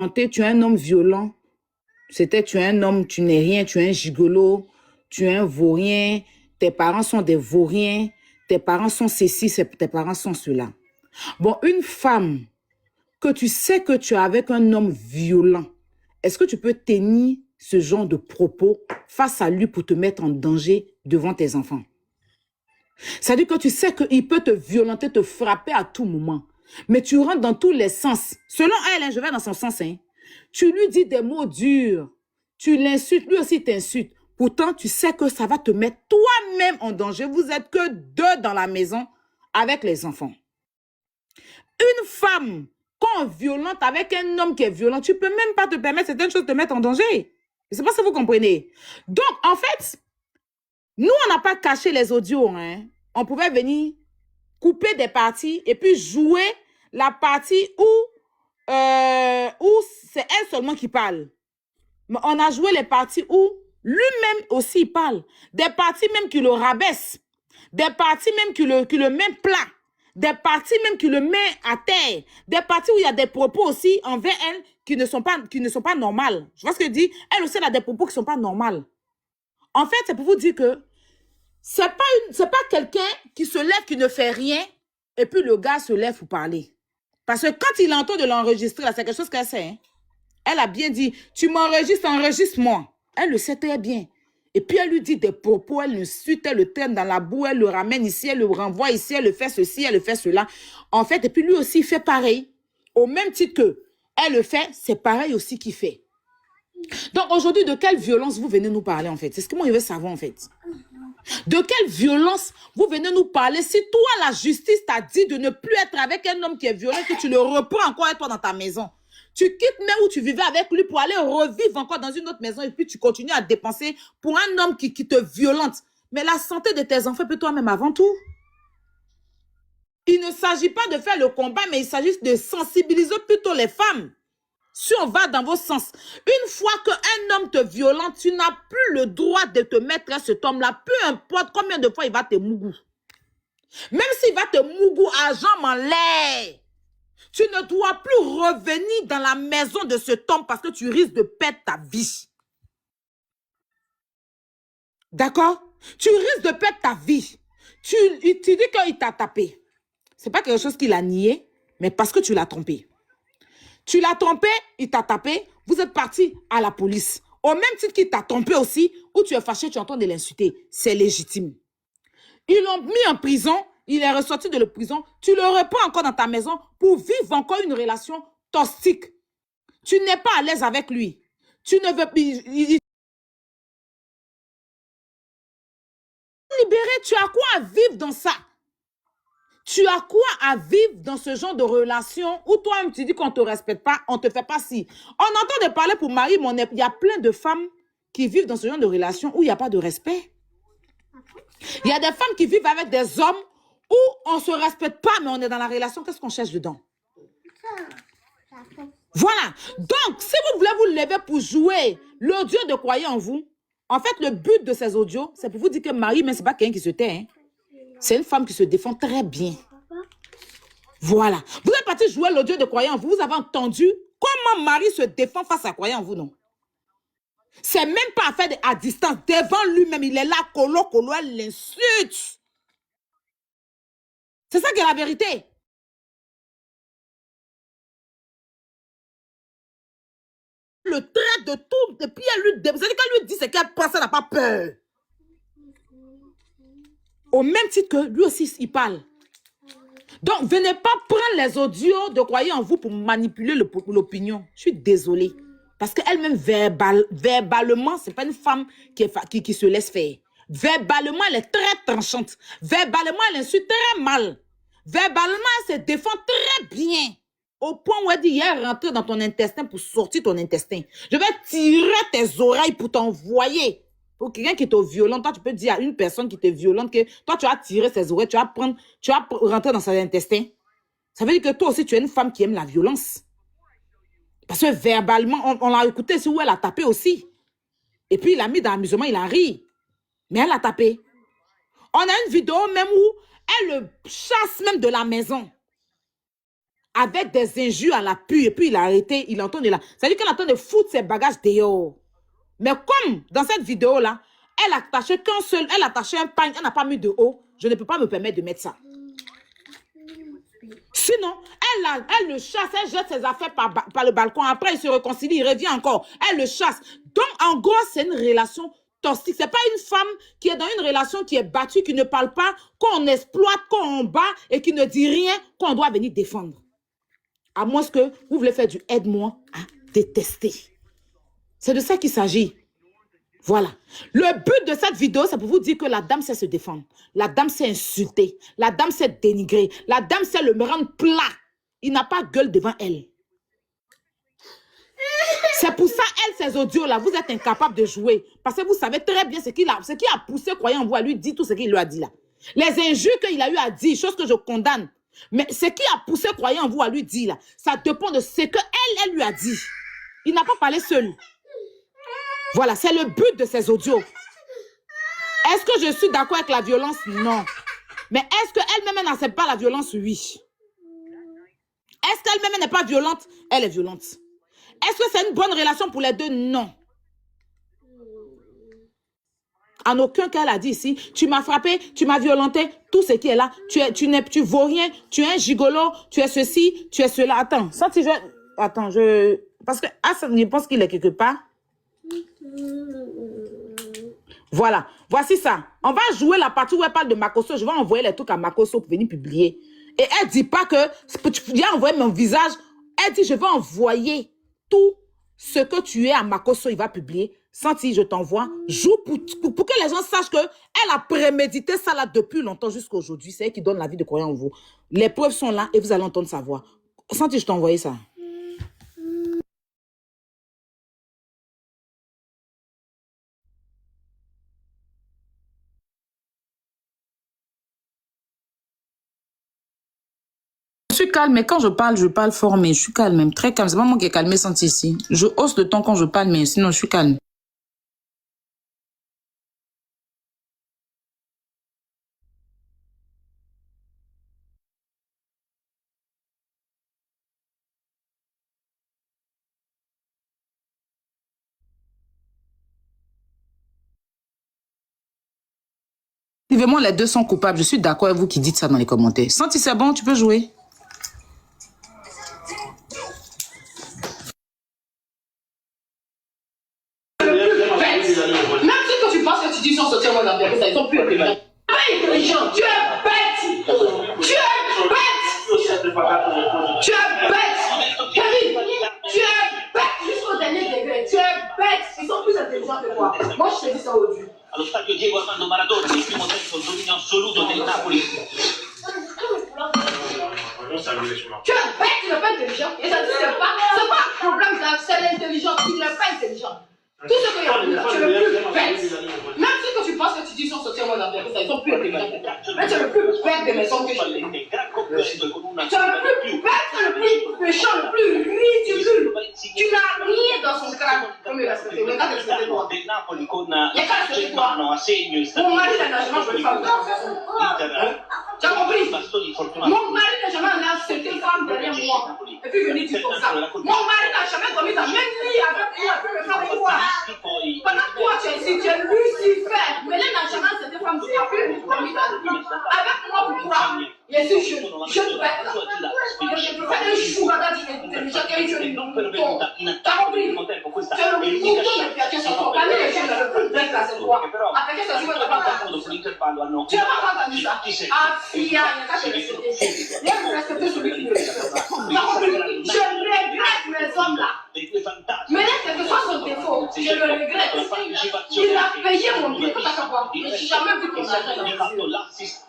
Tu es un homme violent. C'était tu es un homme, tu n'es rien, tu es un gigolo, tu es un vaurien, tes parents sont des vauriens, tes parents sont ceci, tes parents sont cela. Bon, une femme que tu sais que tu es avec un homme violent, est-ce que tu peux tenir ce genre de propos face à lui pour te mettre en danger devant tes enfants? C'est-à-dire que tu sais qu'il peut te violenter, te frapper à tout moment. Mais tu rentres dans tous les sens. Selon elle, hein, je vais dans son sens. Hein. Tu lui dis des mots durs. Tu l'insultes, lui aussi t'insulte. Pourtant, tu sais que ça va te mettre toi-même en danger. Vous n'êtes que deux dans la maison avec les enfants. Une femme, quand violente avec un homme qui est violent, tu ne peux même pas te permettre certaines choses de te mettre en danger. Je ne sais pas si vous comprenez. Donc, en fait, nous, on n'a pas caché les audios. Hein. On pouvait venir couper des parties et puis jouer la partie où c'est elle seulement qui parle. Mais on a joué les parties où lui-même aussi parle. Des parties même qui le rabaisse. Des parties même qui le met plat. Des parties même qui le met à terre. Des parties où il y a des propos aussi envers elle qui ne sont pas normales. Je vois ce que je dis. Elle aussi, elle a des propos qui ne sont pas normales. En fait, c'est pour vous dire que c'est pas quelqu'un qui se lève, qui ne fait rien, et puis le gars se lève pour parler. Parce que quand il entend de l'enregistrer, c'est quelque chose qu'elle sait. Hein? Elle a bien dit, tu m'enregistres, enregistre-moi. Elle le sait très bien. Et puis elle lui dit des propos, elle le suit, elle le traîne dans la boue, elle le ramène ici, elle le renvoie ici, elle le fait ceci, elle le fait cela. En fait, et puis lui aussi il fait pareil. Au même titre que elle le fait, c'est pareil aussi qu'il fait. Donc aujourd'hui, de quelle violence vous venez nous parler en fait? C'est ce que moi je veux savoir en fait. De quelle violence vous venez nous parler si toi, la justice t'a dit de ne plus être avec un homme qui est violent, que tu le reprends encore avec toi dans ta maison. Tu quittes même où tu vivais avec lui pour aller revivre encore dans une autre maison et puis tu continues à dépenser pour un homme qui te violente. Mais la santé de tes enfants peut toi-même avant tout. Il ne s'agit pas de faire le combat, mais il s'agit de sensibiliser plutôt les femmes. Si on va dans vos sens, une fois qu'un homme te violente, tu n'as plus le droit de te mettre à cet homme-là, peu importe combien de fois il va te mougou. Même s'il va te mougou à jambes en l'air, tu ne dois plus revenir dans la maison de cet homme parce que tu risques de perdre ta vie. D'accord? Tu risques de perdre ta vie. Tu dis qu'il t'a tapé. Ce n'est pas quelque chose qu'il a nié, mais parce que tu l'as trompé. Tu l'as trompé, il t'a tapé, vous êtes parti à la police. Au même titre qu'il t'a trompé aussi, où tu es fâché, tu es en train de l'insulter. C'est légitime. Ils l'ont mis en prison, il est ressorti de la prison, tu le reprends encore dans ta maison pour vivre encore une relation toxique. Tu n'es pas à l'aise avec lui. Tu ne veux plus... Libéré, tu as quoi à vivre dans ça? Tu as quoi à vivre dans ce genre de relation où toi-même tu dis qu'on ne te respecte pas, on ne te fait pas si. On entend de parler pour mari, mais il y a plein de femmes qui vivent dans ce genre de relation où il n'y a pas de respect. Il y a des femmes qui vivent avec des hommes où on ne se respecte pas, mais on est dans la relation. Qu'est-ce qu'on cherche dedans? Voilà. Donc, si vous voulez vous lever pour jouer l'audio de Croyez en vous, en fait, le but de ces audios, c'est pour vous dire que Marie, mais ce n'est pas quelqu'un qui se tait. Hein. C'est une femme qui se défend très bien. Voilà. Vous êtes parti jouer l'audio de Croyez en vous. Vous avez entendu comment Marie se défend face à Croyez en vous, non? C'est même pas à faire à distance. Devant lui-même, il est là, colo, elle l'insulte. C'est ça qui est la vérité. Le trait de tout, et puis elle lui dit, vous savez qu'elle lui dit, c'est qu'elle pense, elle n'a pas peur. Au même titre que lui aussi, il parle. Donc, venez pas prendre les audios de Croyez en vous pour manipuler l'opinion. Je suis désolée. Parce qu'elle-même, verbalement, ce n'est pas une femme qui se laisse faire. Verbalement, elle est très tranchante. Verbalement, elle insulte très mal. Verbalement, elle se défend très bien. Au point où elle dit, il est rentré dans ton intestin pour sortir ton intestin. Je vais tirer tes oreilles pour t'envoyer. Pour quelqu'un qui est violent, toi, tu peux dire à une personne qui est violente que toi, tu as tiré ses oreilles, tu vas rentrer dans son intestin. Ça veut dire que toi aussi, tu es une femme qui aime la violence. Parce que verbalement, on l'a écouté, c'est où elle a tapé aussi. Et puis, il a mis dans l'amusement, il a ri. Mais elle a tapé. On a une vidéo même où elle le chasse même de la maison. avec des injures à l'appui, et puis il a arrêté, il entend de là. C'est-à-dire qu'elle est en train de foutre ses bagages dehors. Mais comme dans cette vidéo-là, elle attachait qu'un seul, elle attachait un pagne, elle n'a pas mis de haut, je ne peux pas me permettre de mettre ça. Sinon, elle le chasse, elle jette ses affaires par le balcon. Après, il se réconcilie, il revient encore. Elle le chasse. Donc, en gros, c'est une relation toxique. Ce n'est pas une femme qui est dans une relation qui est battue, qui ne parle pas, qu'on exploite, qu'on bat et qui ne dit rien, qu'on doit venir défendre. À moins que vous voulez faire du aide-moi à détester. C'est de ça qu'il s'agit. Voilà. Le but de cette vidéo, c'est pour vous dire que la dame sait se défendre. La dame sait insulter. La dame sait dénigrer. La dame sait le rendre plat. Il n'a pas gueule devant elle. C'est pour ça, elle, ces audios-là, vous êtes incapable de jouer. Parce que vous savez très bien ce qui a poussé, croyant en vous, à lui dire tout ce qu'il lui a dit là. Les injures qu'il a eu à dire, chose que je condamne. Mais ce qui a poussé, croyant en vous, à lui dire là, ça dépend de ce qu'elle lui a dit. Il n'a pas parlé seul. Voilà, c'est le but de ces audios. Est-ce que je suis d'accord avec la violence? Non. Mais est-ce qu'elle-même n'accepte pas la violence? Oui. Est-ce qu'elle-même n'est pas violente? Elle est violente. Est-ce que c'est une bonne relation pour les deux? Non. En aucun cas, elle a dit ici, tu m'as frappé, tu m'as violenté, tout ce qui est là, tu vaux rien, tu es un gigolo, tu es ceci, tu es cela. Attends, ça, si je... Attends, parce que Hassan, je pense qu'il est quelque part. Voilà, voici ça. On va jouer la partie où elle parle de Makosso. Je vais envoyer les trucs à Makosso pour venir publier. Et elle dit pas que tu viens envoyer mon visage. Elle dit, je vais envoyer tout ce que tu es à Makosso. Il va publier. Santi, je t'envoie. Joue pour que les gens sachent qu'elle a prémédité ça là depuis longtemps jusqu'à aujourd'hui. C'est elle qui donne la vie de croyant en vous. Les preuves sont là et vous allez entendre sa voix. Santi, je t'ai envoyé ça. Je suis calme, mais quand je parle fort, mais je suis calme, même très calme. C'est pas moi qui ai calmé Santi ici. Je hausse le ton quand je parle, mais sinon je suis calme. Effectivement, les deux sont coupables. Je suis d'accord avec vous qui dites ça dans les commentaires. Santi, c'est bon, tu peux jouer. Même si quand tu penses que tu dis sans sortir moi dans la ils sont plus intelligents. Tu es bête. Tu es bête. Tu es bête. Kevin, tu es bête jusqu'au dernier degré. Tu es bête. Ils sont plus intelligents que toi. Moi, je te dis ça aujourd'hui. Allo stadio Diego Armando Maradona nel primo tempo il dominio assoluto del Napoli. Tu es bête, tu n'es pas intelligent. Et ça dit, c'est pas un problème, c'est l'intelligence. Tu n'es pas intelligent. Tout ce qu'il y a là, tu es le plus bête. Même si quand tu penses que tu dis sans sortir moi dans la ils sont plus intelligents. Mais tu es le plus bête des maisons que je connais. Tu es le plus bête, le plus méchant, le plus ridicule. Tu n'as rien dans son crâne comme il a respecté. Mais quand il respecte toi, il n'y a qu'à respecter toi. Mon mari n'a jamais joué une femme. Tu as compris? Mon mari n'a jamais accepté une femme derrière moi. Et puis venir dire comme ça. Mon mari n'a jamais commis ça. Même lui avec moi, il peut me faire avec toi. Pendant que toi, tu es ici, tu es Lucifer. Mais là, n'a jamais accepté une femme. Il a pu commis ta vie. Avec moi, pour toi. Et si je te bête là. Je peux faire un chou à intelligent qui a eu un mouton. T'as compris? Tu es le mouton de Piaget sur toi. Parmi les gens, le plus bête là, c'est toi. Après que ça joue, tu n'as pas entendu. Tu n'as pas entendu ça. Ah, fille, il n'y a qu'à te respecter. Il y a que respecter celui qui ne respecte pas. T'as compris? Je regrette mes hommes là. Mais là, quel que soit son défaut, je le regrette. Il a payé mon billet, tout à savoir. Je n'ai jamais vu ton argent dans les yeux.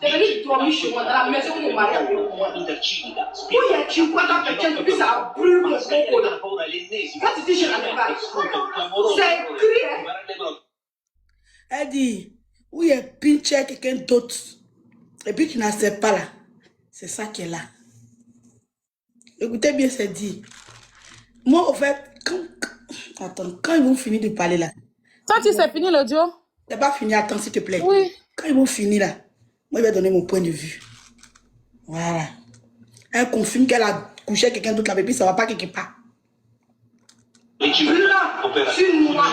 T'es venu dormir chez moi, dans la maison où mon mari a payé pour moi. Où il y a 50 quelqu'un, depuis ça brûle mon coco là. Quand tu dis je n'en ai pas, c'est écrit, hein. Elle dit, où il y a pinché quelqu'un d'autre, et puis tu n'acceptes pas là. C'est ça qui est là. Écoutez bien, c'est dit. Moi, au fait, quand ils vont finir de parler là. Santi, c'est fini l'audio? C'est pas fini, attends s'il te plaît. Oui. Quand ils vont finir là, moi je vais donner mon point de vue. Voilà. Elle confirme qu'elle a coucher avec quelqu'un d'autre là, et puis ça va pas quelque part. Là, sur moi,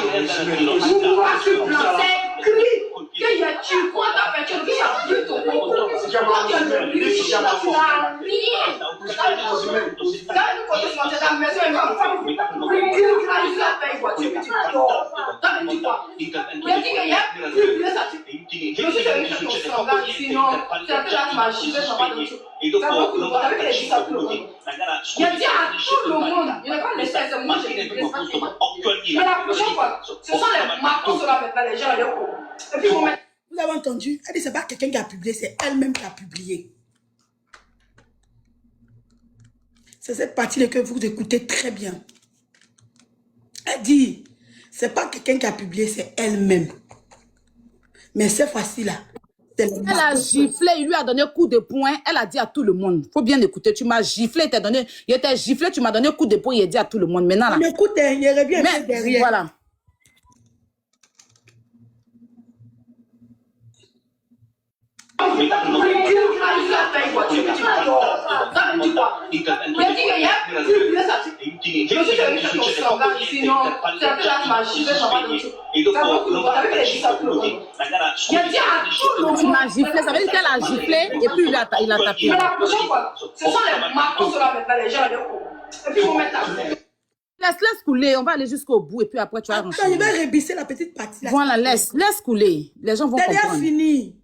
sur place, c'est écrit qu'il y a tu crois ta personne qui a pris ton coco. Quand tu as le riche, tu n'as rien. Quand nous connaissons cette maison, elle va faire la paye voiture, tu dors. T'as dit quoi? Tu as dit qu'il y a plus de ça. Je suis allé faire ton slogan, sinon, cette classe m'a chiffé, ça va dans tout. Ça va tout le monde, avec les ça tout le monde. Il a dit à tout le monde, il n'a pas laissé ça, moi je ne laisse pas tout le monde. Mais la prochaine fois, ce sont les marcos sur la maintenant, les gens, les cours. Et puis, vous avez entendu? Elle dit, c'est pas quelqu'un qui a publié, c'est elle-même qui a publié. C'est cette partie-là que vous écoutez très bien. Elle dit, c'est pas quelqu'un qui a publié, c'est elle-même. Mais cette fois-ci-là, elle a giflé, il lui a donné coup de poing. Elle a dit à tout le monde. Faut bien écouter. Tu m'as giflé, il était giflé, tu m'as donné coup de poing, il a dit à tout le monde. Maintenant là. Mais écoute, il revient un peu derrière. Voilà. Tu m'as giflé, ça veut dire qu'elle a giflé et puis il a tapé. Mais la prochaine fois, ce sont les marcos sur la maintenant, les gens, les cours. Et puis, on met ta Laisse couler, on va aller jusqu'au bout et puis après tu vas rentrer. Je vais rebisser la petite partie là. Voilà, laisse couler. Les gens vont comprendre. C'est fini.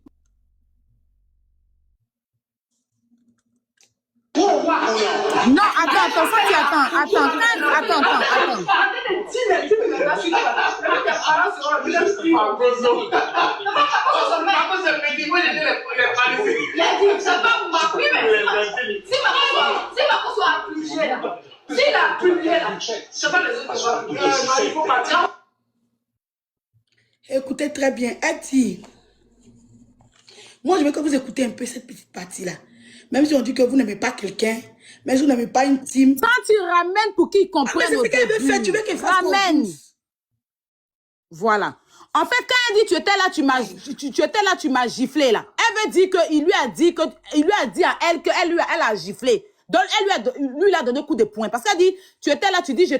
Non, attends, ça tu attends. Écoutez très bien. Elle dit, moi je veux que vous écoutez un peu cette petite partie là. Même si on dit que vous n'aimez pas quelqu'un, mais vous n'aimez pas une team. Quand tu ramènes pour qu'ils comprennent. C'est ce qu'elle veut faire, tu veux qu'elle fasse. Ramène. Voilà. En fait, quand elle dit tu étais là, tu m'as giflé là. Elle veut dire qu'il lui a dit à elle qu'elle a giflé. Donc, lui a donné coup de poing. Parce qu'elle dit, tu étais là, tu dis,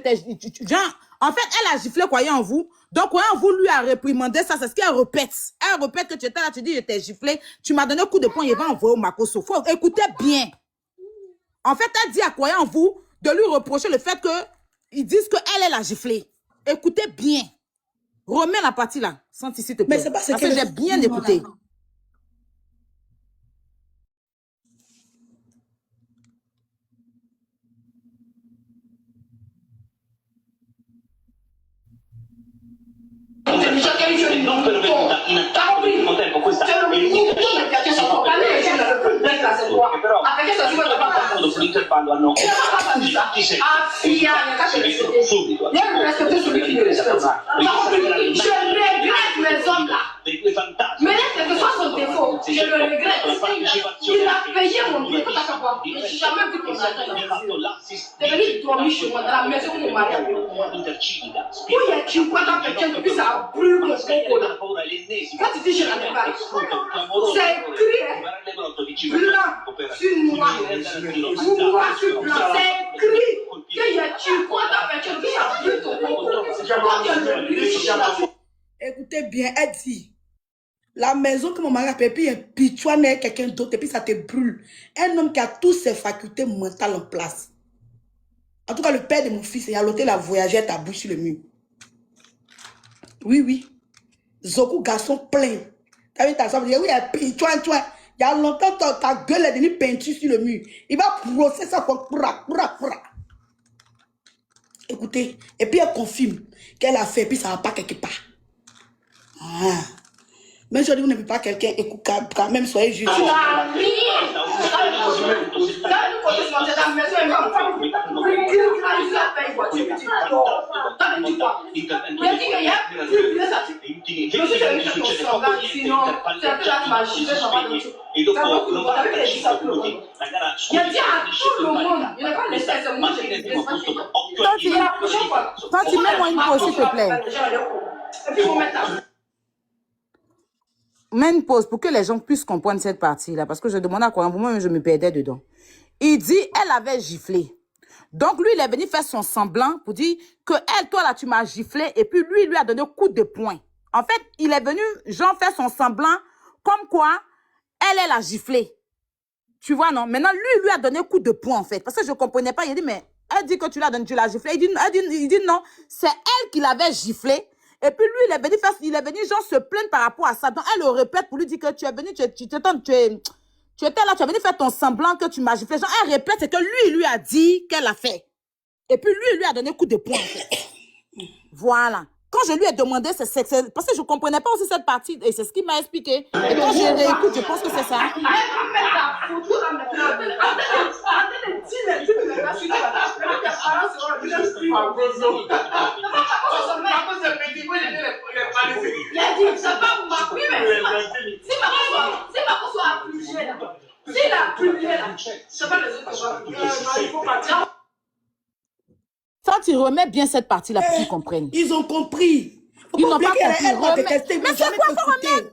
en fait, elle a giflé croyant en vous. Donc, croyant en vous, lui a réprimandé ça. C'est ce qu'elle répète. Elle répète que tu étais là, tu dis, je t'ai giflé. Tu m'as donné coup de poing, il va envoyer au Makoso. Faut écouter bien. En fait, elle dit à croyant en vous de lui reprocher le fait qu'ils disent qu'elle a giflé. Écoutez bien. Remets la partie là. Senti, s'il te plaît. Mais c'est pas ce parce que j'ai bien écouté. Non pervenuta in attacco al primo tempo questa è l'unica però dopo l'intervallo hanno subito dei due fantasmi. Mais là, que soit son défaut, je le regrette. Il a payé mon billet, tout à savoir. Je n'ai jamais vu ton argent. C'est venu dormir chez moi, dans la maison où mon mari a vécu. Où il y a 50 personnes, puis ça brûle mon coco là. Quand tu dis je n'en ai pas, c'est écrit, blanc sur noir. Noir sur blanc, c'est écrit qu'il y a 50 personnes, puis ça brûle ton coco. Quand tu as le riche, écoutez bien, elle dit, la maison que mon mari a payée, puis un pichouan est quelqu'un d'autre, et puis ça te brûle. Un homme qui a toutes ses facultés mentales en place. En tout cas, le père de mon fils, il a l'hôtel à voyager, ta bouche sur le mur. Oui, oui. Zoku, garçon plein. T'as vu ta soeur, oui, il y a pichouan, il y a longtemps, ta gueule est devenue peinture sur le mur. Il va brosser ça pour pra. Écoutez, et puis elle confirme qu'elle a fait, puis ça va pas quelque part. Ah. Même si on dit vous n'aimez pas quelqu'un, écoute, quand même, soyez juste. Toi, mets-moi une pause, s'il te plaît. Mets une pause pour que les gens puissent comprendre cette partie-là. Parce que je demandais à quoi, moi-même, je me perdais dedans. Il dit, elle avait giflé. Donc, lui, il est venu faire son semblant pour dire que elle, toi, là, tu m'as giflé. Et puis, lui a donné un coup de poing. En fait, il est venu, genre, faire son semblant comme quoi elle a giflé. Tu vois, non? Maintenant, lui a donné un coup de poing, en fait. Parce que je ne comprenais pas. Il a dit, mais elle dit que tu l'as giflé. Il dit non, c'est elle qui l'avait giflé. Et puis, lui, il est venu, genre, se plaindre par rapport à ça. Donc, elle le répète pour lui dire que tu es venu, tu étais là, tu es venu faire ton semblant que tu m'as giflé. Genre, elle répète ce que lui a dit qu'elle a fait. Et puis, lui a donné un coup de poing, en fait. Voilà. Quand je lui ai demandé, parce que je ne comprenais pas aussi cette partie, et c'est ce qu'il m'a expliqué. Et quand je réécoute, je pense que c'est ça. Ça, tu remets bien cette partie-là pour qu'ils comprennent. Ils ont compris. Ils n'ont pas compris. Mais c'est quoi, faut remettre?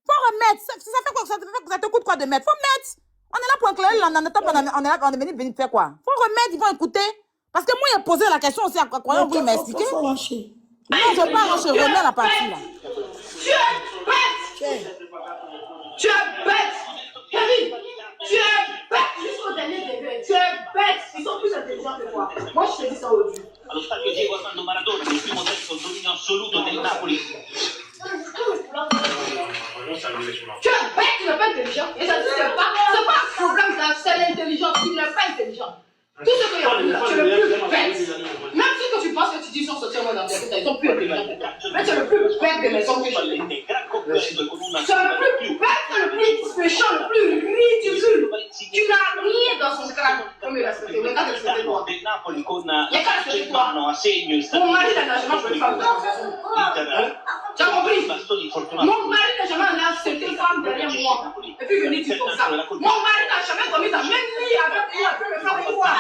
Faut remettre. Ça fait quoi? Ça te coûte quoi de mettre? Faut mettre. On est là pour éclairer, on est venu faire quoi? Faut remettre, ils vont écouter. Parce que moi, il a posé la question aussi à quoi il m'a expliqué. Non, je veux pas, je remets la partie là. Tu es bête! Tu es bête! Kevin, tu es bête jusqu'au dernier degré. Tu es bête! Ils sont plus intelligents que toi. Moi, je te dis ça aujourd'hui. Allo stadio Diego Armando Maradona, nel primo tempo il dominio assoluto del Napoli. Tu es bête, tu n'es pas intelligent. Et ça dit, c'est pas un problème, c'est l'intelligence. Tu n'es pas intelligent. Tout ce qu'il y a là, tu es le plus bête. Même si tu penses que tu dis sont sortis moi dans tes têtes, ils sont plus intelligents que toi. Mais tu es le plus bête des maisons que je connais. Tu es le plus bête, le plus méchant, le plus ridicule. Tu n'as rien dans son crâne comme il respecte. Mais quand tu respectes toi, il y a qu'à respecter toi. Mon mari n'a jamais fait une femme de toute tu as compris? Mon mari n'a jamais accepté une femme derrière moi. Et puis venir dire comme ça. Mon mari n'a jamais commis la même lit avec moi. Et puis me faire quoi?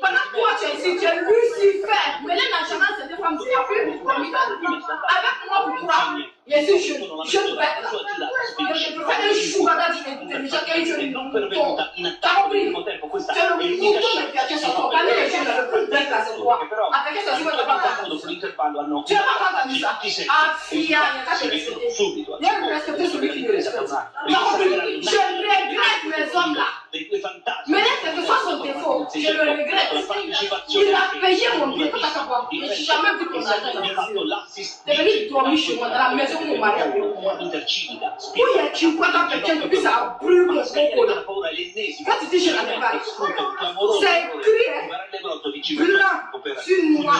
Pendant que toi tu es ici, tu es Lucifer. Mais elle n'a jamais accepté une femme derrière moi. Avec moi, pourquoi? Il est si je bête là. Je peux faire un chou quand tu es intelligent. Tu es le mouton. Tu as compris? Tu es le mouton de Piaget. Tu parmi les gens le plus bête là, c'est toi. Avec ça, tu vas te battre. Tu n'as pas entendu ça? Ah, fille, il y a qu'à te respecter. Il y a que respecter celui qui te respecte. Tu as compris? Je regrette mes hommes là. Mais là, quel que soit son défaut, je le regrette. Il a payé mon billet, tout à savoir. Je n'ai jamais vu ton argent dans les yeux. Tu es venu dormir chez moi, dans la maison où mon mari a payé pour moi. Où il y a 50 quelqu'un depuis ça brûle mon coco là. Quand tu dis je n'avais pas, c'est écrit, blanc sur noir.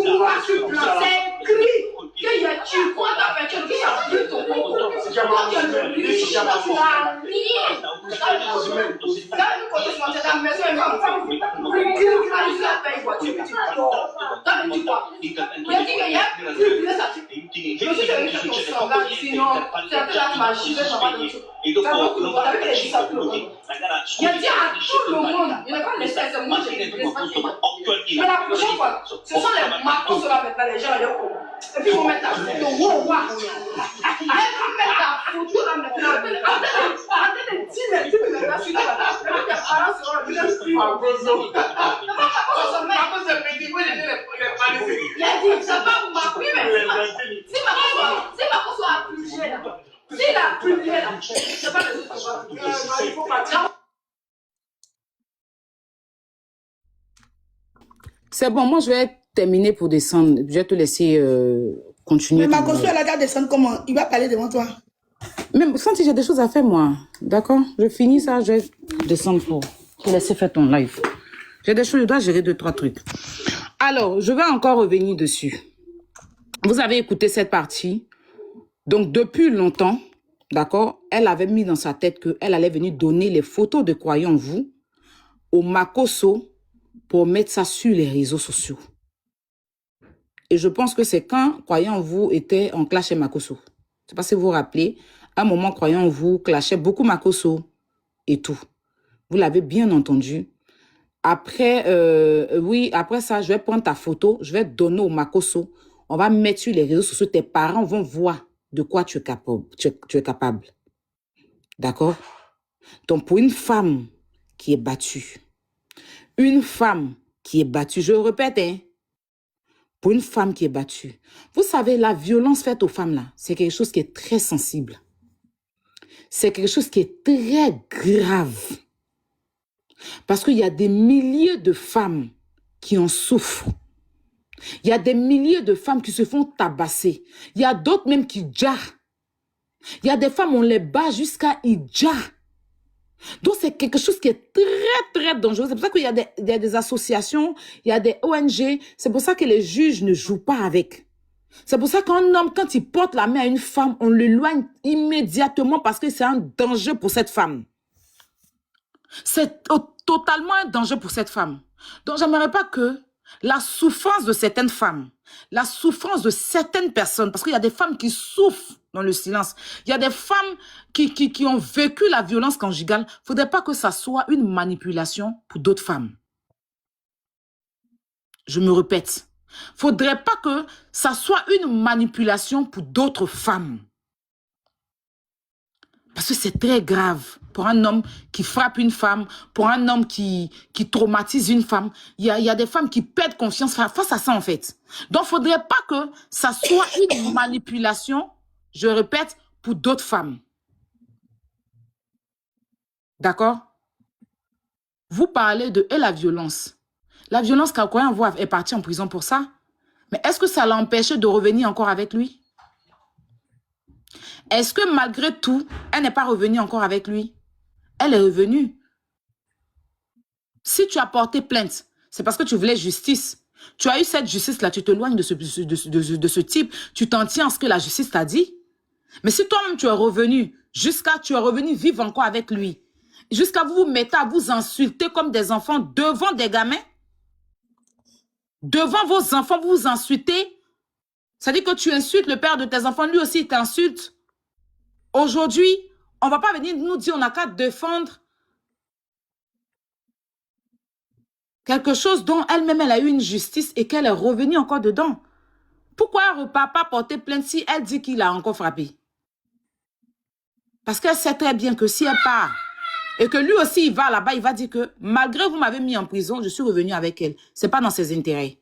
Noir sur blanc, c'est écrit. Qu'il y a 50 personnes qui a brûlé ton coco. Quand tu as le riche, tu n'as rien. Quand une côté, je mangeais dans la maison, elle m'a fait la paye voiture, tu dors. T'as dit quoi? Il a dit qu'il y a plus de ça. Je me suis dit que ton slogan, sinon, c'est un classe magique, je ne sais pas de tout. Il a dit à tout le monde, il n'a pas laissé à moi, je ne laisse pas. Mais la prochaine fois, ce sont les marteaux sur la maintenant, les gens, et puis ils vont mettre ta photo, wow, wow. Ils vont mettre ta photo dans maintenant. Arrêtez de dire, tu peux maintenant suivre la tâche. Et puis tes parents seront le plus suivants. Il a dit, ça va vous marquer, mais si ma peau soit appuyée là, si la appuyée là, c'est pas les autres, il faut partir. C'est bon, moi je vais terminer pour descendre. Je vais te laisser continuer. Mais Makosso, elle a qu'à descendre comment? Il va parler devant toi. Même sans si j'ai des choses à faire, moi. D'accord? Je finis ça, je vais descendre pour te laisser faire ton live. J'ai des choses, je dois gérer 2-3 trucs. Alors, je vais encore revenir dessus. Vous avez écouté cette partie. Donc, depuis longtemps, d'accord, elle avait mis dans sa tête qu'elle allait venir donner les photos de Croyons en vous au Makosso pour mettre ça sur les réseaux sociaux. Et je pense que c'est quand Croyons en vous était en clash chez Makosso. Je ne sais pas si vous vous rappelez. À un moment, Croyons en vous clashait beaucoup Makosso et tout. Vous l'avez bien entendu. Après, oui, après ça, je vais prendre ta photo, je vais donner au Makosso. On va mettre sur les réseaux sociaux. Tes parents vont voir de quoi tu es capable. Tu es capable. D'accord? Donc, pour une femme qui est battue, une femme qui est battue, je le répète, hein, pour une femme qui est battue, vous savez, la violence faite aux femmes, là, c'est quelque chose qui est très sensible. C'est quelque chose qui est très grave. Parce qu'il y a des milliers de femmes qui en souffrent. Il y a des milliers de femmes qui se font tabasser. Il y a d'autres même qui jarrent. Il y a des femmes, on les bat jusqu'à Idja. Donc, c'est quelque chose qui est très, très dangereux. C'est pour ça qu'il y a des associations, il y a des ONG. C'est pour ça que les juges ne jouent pas avec. C'est pour ça qu'un homme, quand il porte la main à une femme, on l'éloigne immédiatement parce que c'est un danger pour cette femme. C'est totalement un danger pour cette femme. Donc, j'aimerais pas que la souffrance de certaines femmes, la souffrance de certaines personnes, parce qu'il y a des femmes qui souffrent dans le silence, il y a des femmes qui ont vécu la violence conjugale, il ne faudrait pas que ça soit une manipulation pour d'autres femmes. Je me répète, il ne faudrait pas que ça soit une manipulation pour d'autres femmes. Parce que c'est très grave pour un homme qui frappe une femme, pour un homme qui traumatise une femme. Il y a des femmes qui perdent confiance face à ça, en fait. Donc, il ne faudrait pas que ça soit une manipulation, je répète, pour d'autres femmes. D'accord? Vous parlez de la violence. La violence, Kakoya est parti en prison pour ça. Mais est-ce que ça l'a empêché de revenir encore avec lui? Est-ce que malgré tout, elle n'est pas revenue encore avec lui? Elle est revenue. Si tu as porté plainte, c'est parce que tu voulais justice. Tu as eu cette justice-là, tu t'éloignes de ce type. Tu t'en tiens à ce que la justice t'a dit. Mais si toi-même tu es revenu, tu es revenu vivre encore avec lui, jusqu'à vous mettez à vous insulter comme des enfants devant des gamins, devant vos enfants, vous vous insultez. Ça dit que tu insultes le père de tes enfants, lui aussi il t'insulte. Aujourd'hui, on ne va pas venir nous dire on n'a qu'à défendre quelque chose dont elle-même, elle a eu une justice et qu'elle est revenue encore dedans. Pourquoi elle ne repart pas porter plainte si elle dit qu'il a encore frappé? Parce qu'elle sait très bien que si elle part et que lui aussi il va là-bas, il va dire que malgré vous m'avez mis en prison, je suis revenu avec elle. Ce n'est pas dans ses intérêts.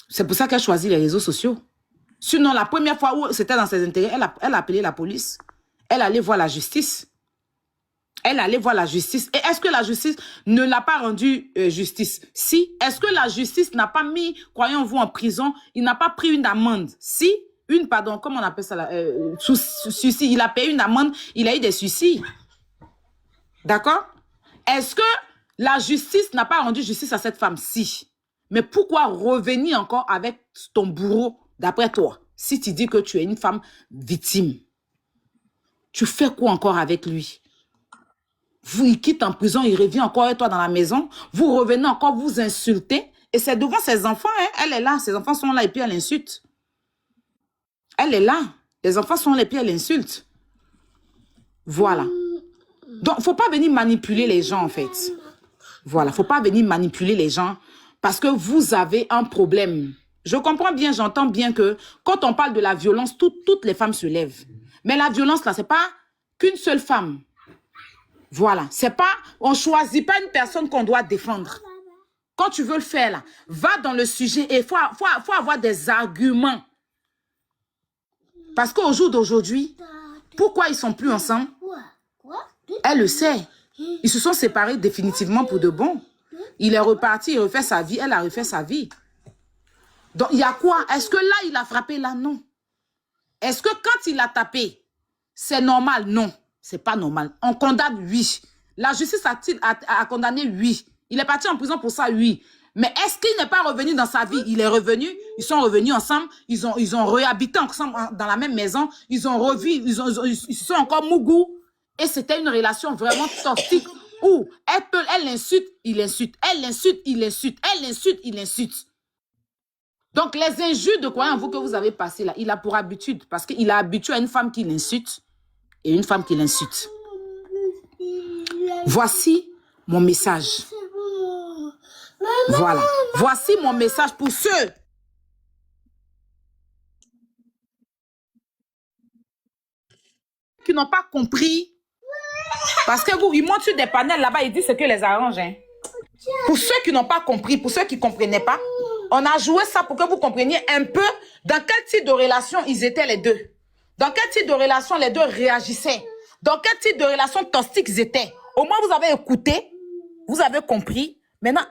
C'est pour ça qu'elle choisit les réseaux sociaux. Sinon, la première fois où c'était dans ses intérêts, elle a appelé la police. Elle allait voir la justice. Elle allait voir la justice. Et est-ce que la justice ne l'a pas rendu justice? Si. Est-ce que la justice n'a pas mis, croyons-vous, en prison? Il n'a pas pris une amende? Si. Pardon, comment on appelle ça là? Suicide. Il a payé une amende, il a eu des suicides. D'accord? Est-ce que la justice n'a pas rendu justice à cette femme? Si. Mais pourquoi revenir encore avec ton bourreau, d'après toi, si tu dis que tu es une femme victime? Tu fais quoi encore avec lui? Il quitte en prison, il revient encore avec toi dans la maison. Vous revenez encore, vous insultez. Et c'est devant ses enfants. Hein? Elle est là, ses enfants sont là et puis elle insulte. Elle est là. Les enfants sont là et puis elle insulte. Voilà. Donc, il ne faut pas venir manipuler les gens en fait. Voilà, il ne faut pas venir manipuler les gens parce que vous avez un problème. Je comprends bien, j'entends bien que quand on parle de la violence, toutes les femmes se lèvent. Mais la violence, là, ce n'est pas qu'une seule femme. Voilà. C'est pas, on ne choisit pas une personne qu'on doit défendre. Quand tu veux le faire, là, va dans le sujet et il faut avoir des arguments. Parce qu'au jour d'aujourd'hui, pourquoi ils ne sont plus ensemble? Elle le sait. Ils se sont séparés définitivement pour de bon. Il est reparti, il refait sa vie, elle a refait sa vie. Donc, il y a quoi? Est-ce que là, il a frappé? Là, non. Est-ce que quand il a tapé, c'est normal? Non, c'est pas normal. On condamne, oui. La justice a condamné, oui. Il est parti en prison pour ça, oui. Mais est-ce qu'il n'est pas revenu dans sa vie? Il est revenu, ils sont revenus ensemble, ils ont réhabité ensemble dans la même maison, ils ont revu, ils sont encore mougou. Et c'était une relation vraiment toxique où elle l'insulte, il l'insulte, elle l'insulte, il l'insulte, elle l'insulte, il l'insulte. Donc, les injures de croyants vous que vous avez passé là, il a pour habitude, parce qu'il a habitué à une femme qui l'insulte et une femme qui l'insulte. Voici mon message. Voilà. Voici mon message pour ceux qui n'ont pas compris Parce que vous, ils montent sur des panels là-bas, ils disent ce que les arrange. Hein. Pour ceux qui n'ont pas compris, pour ceux qui ne comprenaient pas, on a joué ça pour que vous compreniez un peu dans quel type de relation ils étaient les deux. Dans quel type de relation les deux réagissaient. Dans quel type de relation toxique ils étaient. Au moins, vous avez écouté, vous avez compris. Maintenant,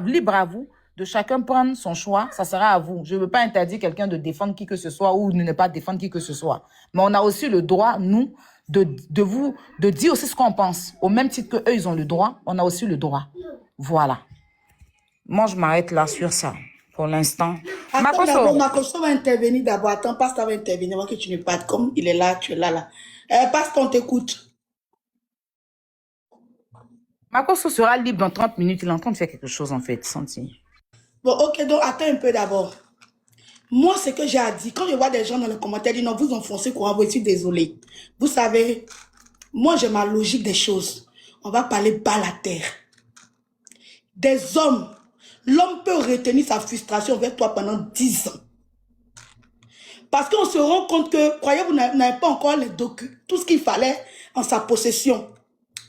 libre à vous, de chacun prendre son choix. Ça sera à vous. Je ne veux pas interdire quelqu'un de défendre qui que ce soit ou de ne pas défendre qui que ce soit. Mais on a aussi le droit, nous, de dire aussi ce qu'on pense. Au même titre qu'eux, ils ont le droit, on a aussi le droit. Voilà. Moi, je m'arrête là sur ça, pour l'instant. Attends, Makoso va intervenir d'abord. Attends, Pasteur va intervenir avant que tu ne partes. Comme il est là, tu es là. Pasteur, on t'écoute. Makoso sera libre dans 30 minutes. Il est en train de faire quelque chose, en fait, senti. Bon, ok, donc attends un peu d'abord. Moi, ce que j'ai dit, quand je vois des gens dans les commentaires dire non, vous enfoncez courant, je suis désolé. Vous savez, moi, j'ai ma logique des choses. On va parler bas la terre. Des hommes, l'homme peut retenir sa frustration vers toi pendant 10 ans. Parce qu'on se rend compte que, croyez-vous, n'avez pas encore les documents, tout ce qu'il fallait en sa possession,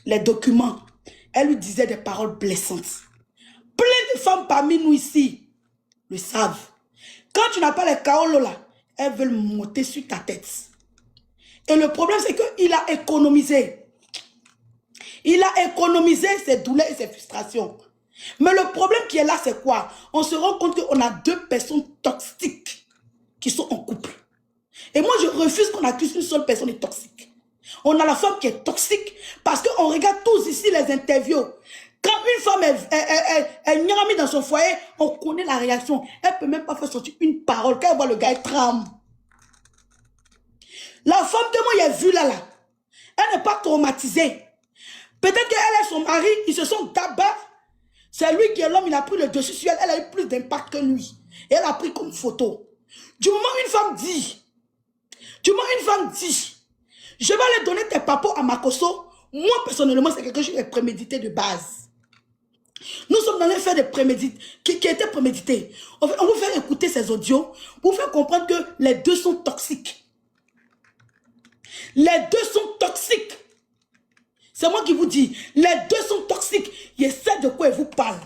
les documents. Elle lui disait des paroles blessantes. Plein de femmes parmi nous ici le savent. Quand tu n'as pas les kaolos là, elles veulent monter sur ta tête. Et le problème, c'est qu'il a économisé. Il a économisé ses douleurs et ses frustrations. Mais le problème qui est là, c'est quoi? On se rend compte qu'on a deux personnes toxiques qui sont en couple. Et moi, je refuse qu'on accuse une seule personne de toxique. On a la femme qui est toxique parce qu'on regarde tous ici les interviews. Quand une femme est gnamie dans son foyer, on connaît la réaction. Elle ne peut même pas faire sortir une parole. Quand elle voit le gars, elle tremble. La femme que moi j'ai vue là, elle n'est pas traumatisée. Peut-être qu'elle et son mari, ils se sont d'abord. C'est lui qui est l'homme, il a pris le dessus sur elle. Elle a eu plus d'impact que lui. Et elle a pris comme photo. Du moment où une femme dit, je vais aller donner tes papos à Makoso, moi personnellement, c'est quelque chose qui est prémédité de base. Nous sommes dans l'affaire de prémédité, qui était prémédité. On vous fait écouter ces audios pour vous faire comprendre que les deux sont toxiques. Les deux sont toxiques. C'est moi qui vous dis, les deux sont toxiques. Je sais de quoi ils vous parlent.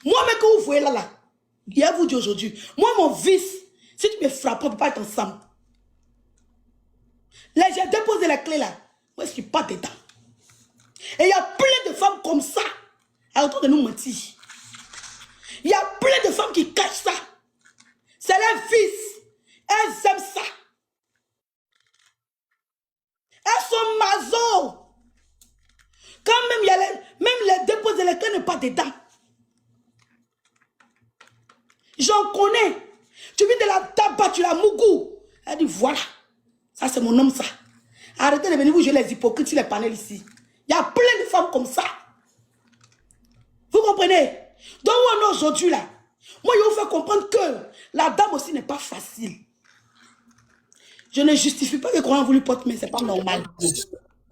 Moi, mais que vous voyez là, il vous dit aujourd'hui, moi, mon vice, si tu me frappes, on ne peut pas être ensemble. Là, j'ai déposé les clés là. Moi, je ne suis pas dedans. Et il y a plein de femmes comme ça. Arrêtons de nous mentir. Il y a plein de femmes qui cachent ça. C'est leur fils. Elles aiment ça. Elles sont maso. Quand même, il y a même les dépôts de l'école n'est pas dedans. J'en connais. Tu viens de la tabac, tu la mougou. Elle dit voilà. Ça, c'est mon homme, ça. Arrêtez de venir vous jouer les hypocrites sur les panels ici. Il y a plein de femmes comme ça. Vous comprenez? Donc, où on est aujourd'hui, là, moi, je vous fais comprendre que la dame aussi n'est pas facile. Je ne justifie pas que qu'on a voulu porter, mais ce n'est pas normal.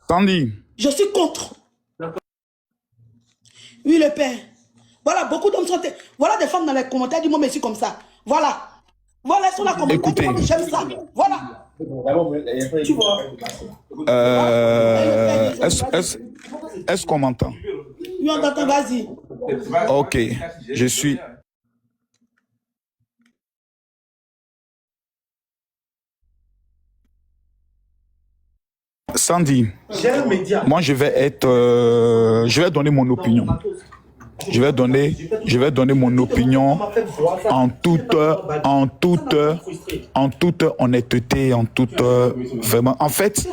Sandy. Je suis contre. Oui, le père. Voilà, beaucoup d'hommes sont... Voilà des femmes dans les commentaires, dis-moi, mais je suis comme ça. Voilà. Voilà, elles sont là comme ça. Écoutez. J'aime ça. Voilà. Tu vois. Est-ce qu'on m'entend? Oui, on t'entend, vas-y. Ok, je suis... Sandy, moi je vais donner mon opinion. Je vais donner mon opinion en toute honnêteté, vraiment. En fait,